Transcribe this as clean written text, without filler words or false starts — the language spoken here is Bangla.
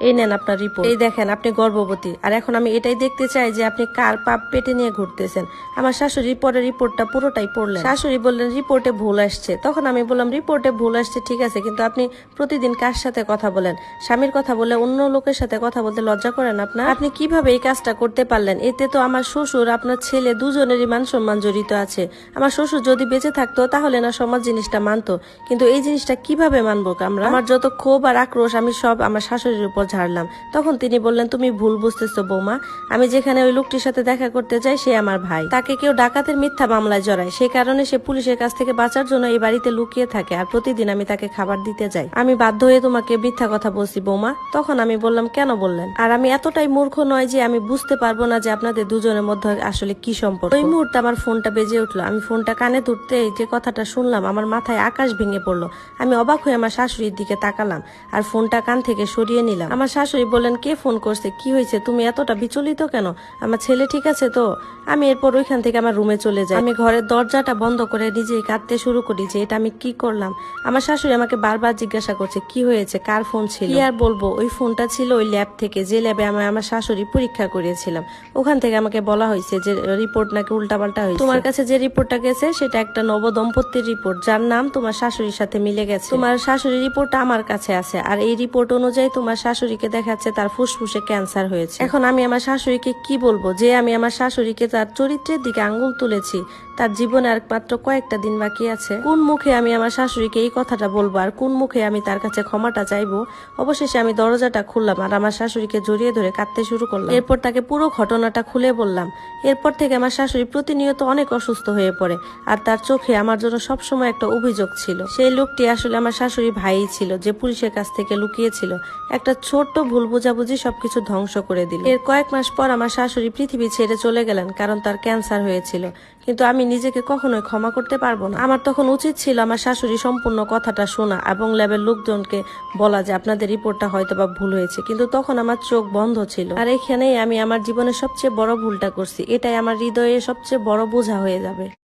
এই নেন আপনার রিপোর্ট, এই দেখেন আপনি গর্ভবতী। আর এখন আমি এটাই দেখতে চাই যে আপনি কার পাপ পেটে নিয়ে ঘুরতেছেন। আমার শাশুড়ি পরে রিপোর্টটা পুরোটাই পড়লেন। শাশুড়ি বললেন রিপোর্টে ভুল আসছে। তখন আমি বললাম রিপোর্টে ভুল আসছে ঠিক আছে, কিন্তু আপনি প্রতিদিন কার সাথে কথা বলেন? স্বামীর কথা বলে অন্য লোকের সাথে কথা বলতে লজ্জা করেন আপনার? আপনি কিভাবে এই কাজটা করতে পারলেন? এতে তো আমার শ্বশুর আপনার ছেলে দুজনেরই মান সম্মান জড়িত আছে। আমার শ্বশুর যদি বেঁচে থাকতো তাহলে না সমাজ জিনিসটা মানতো, কিন্তু এই জিনিসটা কিভাবে মানবো আমরা? আমার যত ক্ষোভ আর আক্রোশ আমি সব আমার শাশুড়ির উপর ঝাড়লাম। তখন তিনি বললেন তুমি ভুল বুঝতেছো বৌমা, আমি যেখানে ওই লোকটির সাথে দেখা করতে যাই সে আমার ভাই। তাকে কেউ ডাকাতের মিথ্যা মামলায় জড়ায়, সে কারণে সে পুলিশের কাছ থেকে বাঁচার জন্য এই বাড়িতে লুকিয়ে থাকে, আর প্রতিদিন আমি তাকে খাবার দিতে যাই। আমি বাধ্য হয়ে তোমাকে মিথ্যা কথা বলছি বৌমা। তখন আমি বললাম কেন বললেন? আর আমি এতটাই মূর্খ নয় যে আমি বুঝতে পারবো না যে আপনাদের দুজনের মধ্যে আসলে কি সম্পর্ক। ওই মুহূর্তে আমার ফোনটা বেজে উঠলো। আমি ফোনটা কানে ধরতে যে কথাটা শুনলাম আমার মাথায় আকাশ ভেঙে পড়লো। আমি অবাক হয়ে আমার শাশুড়ির দিকে তাকালাম আর ফোনটা কান থেকে সরিয়ে নিলাম। আমার শাশুড়ি বললেন কে ফোন করছে, কি হয়েছে, তুমি এতটা বিচলিত কেন, আমার ছেলে ঠিক আছে তো? আমি এরপর ওইখান থেকে আমার রুমে চলে যাই। আমি ঘরের দরজাটা বন্ধ করে নিজেই কাঁদতে শুরু করি যে এটা আমি কি করলাম। আমার শাশুড়ি আমাকে বারবার জিজ্ঞাসা করছে কি হয়েছে, কার ফোন ছিল। কি আর বলবো, ওই ফোনটা ছিল ওই ল্যাব থেকে, যে ল্যাবে আমি আমার শাশুড়ি পরীক্ষা করিয়েছিলাম। ওখান থেকে আমাকে বলা হয়েছে যে রিপোর্ট নাকি উল্টাপাল্টা হয়েছে। তোমার কাছে যে রিপোর্টটা গেছে সেটা একটা নবদম্পতির রিপোর্ট, যার নাম তোমার শাশুড়ির সাথে মিলে গেছে। তোমার শাশুড়ির রিপোর্টটা আমার কাছে আছে, আর এই রিপোর্ট অনুযায়ী তোমার শাশুড়িকে দেখাচ্ছে তার ফুসফুসে ক্যান্সার হয়েছে। এখন আমি আমার শাশুড়িকে কি বলবো যে আমি আমার শাশুড়িকে তার চরিত্রের দিকে আঙ্গুল তুলেছি? তার জীবনে আর মাত্র কয়েকটা দিন বাকি আছে। কোন মুখে আমি আমার শাশুড়িকে এই কথাটা বলবো, আর কোন মুখে আমি তার কাছে ক্ষমাটা চাইবো? অবশেষে আমি দরজাটা খুললাম আর আমার শাশুড়িকে জড়িয়ে ধরে কাঁদতে শুরু করলাম। এরপর তাকে পুরো ঘটনাটা খুলে বললাম। এরপর থেকে আমার শাশুড়ি প্রতিনিয়ত অনেক অসুস্থ হয়ে পড়ে, আর তার চোখে আমার জন্য সবসময় একটা অভিযোগ ছিল। সেই লোকটি আসলে আমার শাশুড়ি ভাই ছিল, যে পুলিশের কাছ থেকে লুকিয়েছিল। একটা ছোট্ট ভুল বোঝাবুঝি সবকিছু ধ্বংস করে দিল। এর কয়েক মাস পর আমার শাশুড়ি পৃথিবী ছেড়ে চলে গেলেন, কারণ তার ক্যান্সার হয়েছিল। কিন্তু আমি নিজেকে কখনোই ক্ষমা করতে পারবো না। আমার তখন উচিত ছিল আমার শাশুড়ি সম্পূর্ণ কথাটা শোনা এবং ল্যাবের লোকজনকে বলা যে আপনাদের রিপোর্টটা হয়তো বা ভুল হয়েছে, কিন্তু তখন আমার চোখ বন্ধ ছিল। আর এখানেই আমি আমার জীবনের সবচেয়ে বড় ভুলটা করছি। এটাই আমার হৃদয়ে সবচেয়ে বড় বোঝা হয়ে যাবে।